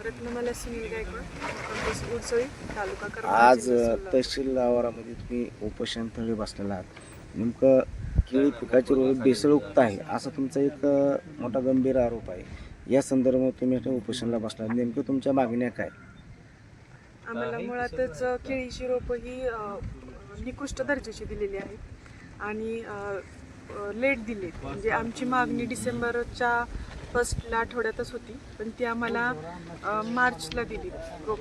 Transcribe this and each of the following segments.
Ratnamala Sunil Gaikwad, compost गुडसोळी, तालुका करमाळा, आज जिल्हा सोलापूर. तहसील आवारामध्ये तुम्ही उपोषण स्थळी बसलेला आहात. नेमकं केळी पिकाची रोग भेसळयुक्त आहे असा तुमचा एक मोठा गंभीर आरोप आहे. या संदर्भात तुम्ही आता उपोषणाला बसला, नेमकं तुमच्या मागण्या काय? आम्हाला मुळातच केळीची रोपं ही निकृष्ट दर्जाची दिलेली आहेत आणि लेट दिली. म्हणजे आमची मागणी डिसेंबरच्या फर्स्टला आठवड्यातच होती, पण ती आम्हाला मार्चला दिली रोप.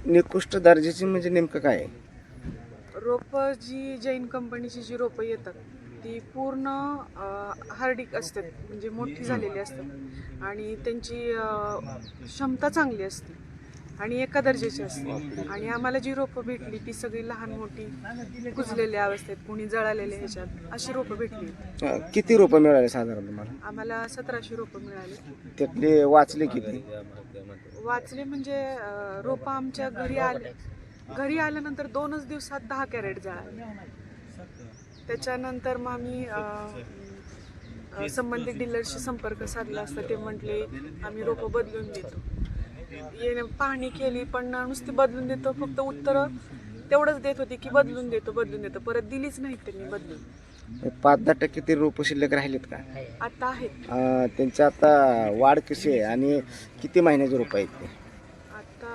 निकृष्ट दर्जाची म्हणजे नेमकं काय आहे? रोपं जी जैन कंपनीची जी रोपं येतात ती पूर्ण हार्डिक असतात, म्हणजे मोठी झालेली असतात आणि त्यांची क्षमता चांगली असते आणि एका दर्जाची असते. आणि आम्हाला जी रोपं भेटली ती सगळी लहान मोठी कुजलेल्या अवस्थेत, कोणी जळालेल्या ह्याच्यात अशी रोपं भेटली. किती रोपं मिळाले साधारण तुम्हाला? आम्हाला 1700 रोपं मिळाली. त्यातले वाचले किती? वाचले म्हणजे रोपं आमच्या घरी आल्यानंतर 2च दिवसात 10 कॅरेट जळाले. त्याच्यानंतर मग आम्ही संबंधित डीलरशी संपर्क साधला असता. ते म्हटले आम्ही रोपं बदलून देतो. पाहणी केली पण नुसती बदलून देतो, फक्त उत्तरं तेवढंच देत होती की बदलून देतो. परत दिलीच नाहीत त्यांनी बदलून. 5-10% ते रोपं शिल्लक राहिलेत का? आता आहेत. त्यांची आता वाढ कशी आहे आणि किती महिन्याचे रोपं आहेत ते? आता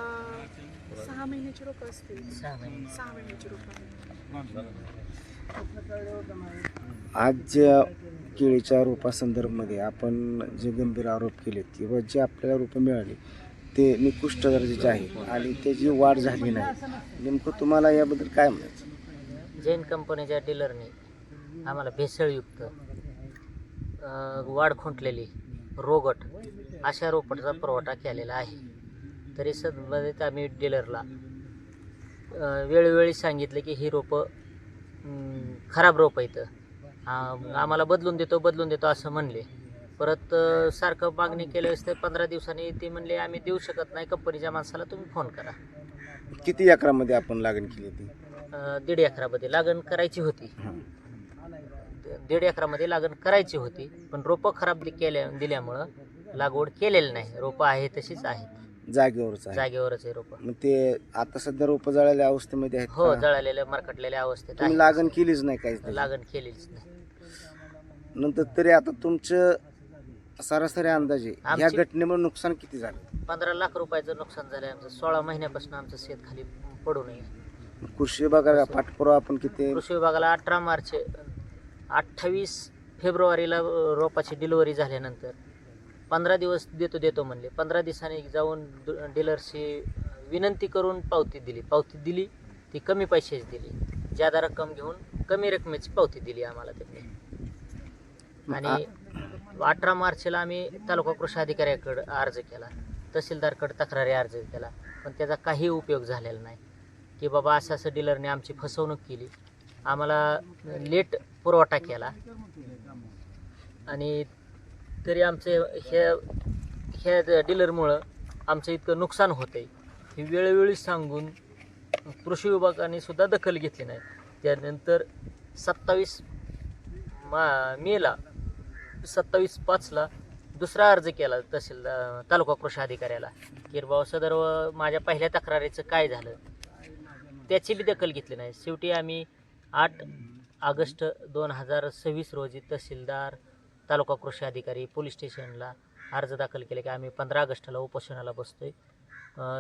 6 महिन्याची रोपं असतील. 6 महिन्याची रोपं. आज ज्या केळीच्या रोपासंदर्भामध्ये आपण जे गंभीर आरोप केलेत किंवा जे आपल्याला रोपं मिळाली ते निकृष्ट दर्जाचे आहे आणि त्याची वाढ झाली नाही, नेमकं तुम्हाला याबद्दल काय म्हणायचं? जैन कंपनीच्या डीलरने आम्हाला भेसळयुक्त वाढ खुंटलेली रोगट अशा रोपटाचा पुरवठा केलेला आहे. तरी संबंधित आम्ही डीलरला वेळोवेळी सांगितलं की ही रोपं खराब रोपं येतं, आम्हाला बदलून देतो असं म्हणले. परत सारखं मागणी केल्यास ते 15 दिवसांनी ती म्हणले आम्ही देऊ शकत नाही, कंपनीच्या माणसाला तुम्ही फोन करा. किती एकरामध्ये आपण लागण केली ती? 1.5 एकरामध्ये लागण करायची होती. 1.5 एकरामध्ये लागण करायची होती, पण रोपं खराब दिल्यामुळं लागवड केलेली नाही. रोपं आहे तशीच आहेत, जागेवरच जागेवरच आहे रोपं. मग ते आता सध्या रोपं जळालेल्या अवस्थेमध्ये आहेत हो, का? जळालेल्या मरकटलेल्या अवस्थेत तुम्ही आहे. लागण केलीच नाही काहीच नाही. लागण केलेलीच नाही. नंतर तरी आता तुमचं सरासरी अंदाजे या घटनेमुळे नुकसान किती झालं? 15 लाख रुपयाचं नुकसान झालं आमचं. 16 महिन्यापासून आमचं शेत खाली पडू नये. कृषी विभागाला पाठपुरावा आपण किती? कृषी विभागाला 18 मार्च 28 फेब्रुवारीला रोपाची डिलिव्हरी झाल्यानंतर 15 दिवस देतो म्हणले. 15 दिवसांनी जाऊन डीलरशी विनंती करून पावती दिली. ती कमी पैशाची दिली. जादा रक्कम घेऊन कमी रकमेची पावती दिली आम्हाला त्यांनी. आणि 18 मार्चला आम्ही तालुका कृषी अधिकाऱ्याकडे अर्ज केला, तहसीलदारकडे तक्रारी अर्ज केला, पण त्याचा काही उपयोग झालेला नाही. की बाबा असं डीलरने आमची फसवणूक केली, आम्हाला लेट पुरवठा केला आणि तरी आमचे ह्या डीलरमुळं आमचं इतकं नुकसान होतं आहे हे वेळोवेळी सांगून कृषी विभागाने सुद्धा दखल घेतली नाही. त्यानंतर 27 मेला 27/5ला दुसरा अर्ज केला तालुका कृषी अधिकाऱ्याला की बाबा सदर माझ्या पहिल्या तक्रारीचं काय झालं, त्याची बी दखल घेतली नाही. शेवटी आम्ही 8 ऑगस्ट 2026 रोजी तहसीलदार, तालुका कृषी अधिकारी, पोलीस स्टेशनला अर्ज दाखल केले की आम्ही 15 ऑगस्टला उपोषणाला बसतोय.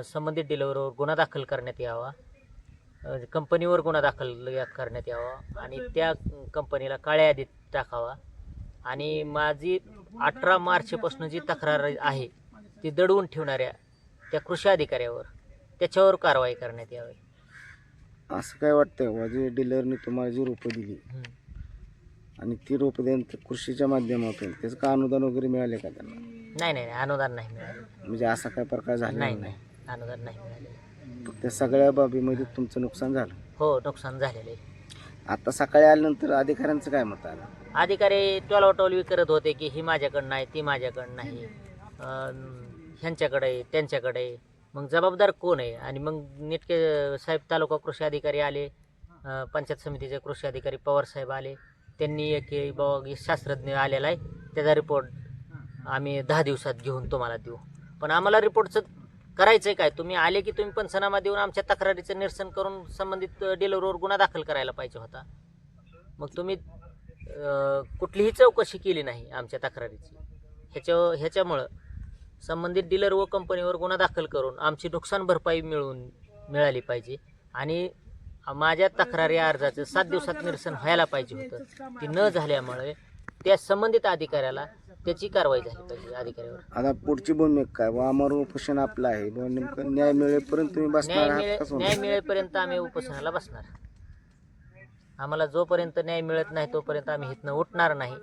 संबंधित डीलरवर गुन्हा दाखल करण्यात यावा, कंपनीवर गुन्हा दाखल करण्यात यावा आणि त्या कंपनीला काळ्या यादीत टाकावा. आणि माझी 18 मार्चपासून जी तक्रार आहे ती दडवून ठेवणाऱ्या त्या कृषी अधिकाऱ्यावर त्याच्यावर कारवाई करण्यात यावी. असं काय वाटतं माझे डीलरने तुम्हाला जी रोपं दिली आणि ती रोपं देऊन कृषीच्या माध्यमातून त्याचं का अनुदान वगैरे मिळाले का त्यांना? नाही, अनुदान नाही मिळाले. म्हणजे असा काय प्रकार झाला नाही, अनुदान नाही मिळाले. त्या सगळ्या बाबीमध्ये तुमचं नुकसान झालं? हो, नुकसान झालेलं आहे. आता सकाळी आल्यानंतर अधिकाऱ्यांचं काय मत आलं? अधिकारी टोलवाटोलवी करत होते की ही माझ्याकडं नाही, ती माझ्याकडं नाही, ह्यांच्याकडे आहे, त्यांच्याकडे आहे. मग जबाबदार कोण आहे? आणि मग नेटके साहेब तालुका कृषी अधिकारी आले, पंचायत समितीचे कृषी अधिकारी पवार साहेब आले. त्यांनी एक बाबा शास्त्रज्ञ आलेला आहे, त्याचा रिपोर्ट आम्ही 10 दिवसात घेऊन तुम्हाला देऊ. पण आम्हाला रिपोर्टचं करायचं आहे काय? तुम्ही आले की तुम्ही पंचनामा देऊन आमच्या तक्रारीचं निरसन करून संबंधित डीलरवर गुन्हा दाखल करायला पाहिजे होता. मग तुम्ही कुठलीही चौकशी केली नाही आमच्या तक्रारीची. ह्याच्यामुळं संबंधित डीलर व कंपनीवर गुन्हा दाखल करून आमची नुकसान भरपाई मिळाली पाहिजे आणि माझ्या तक्रारी अर्जाचं 7 दिवसात निरसन व्हायला पाहिजे होतं. ती न झाल्यामुळे त्या संबंधित अधिकाऱ्याला त्याची कारवाई झाली पाहिजे अधिकाऱ्यावर. आता पुढची भूमिका काय? व आमरण उपोषण आपलं आहे, व नेमकं न्याय मिळेपर्यंत तुम्ही बसणार आहात का सोडणार? न्याय मिळेपर्यंत आम्ही उपोषणाला बसणार. आम्हाला जोपर्यंत न्याय मिळत नाही तोपर्यंत आम्ही इथनं उठणार नाही.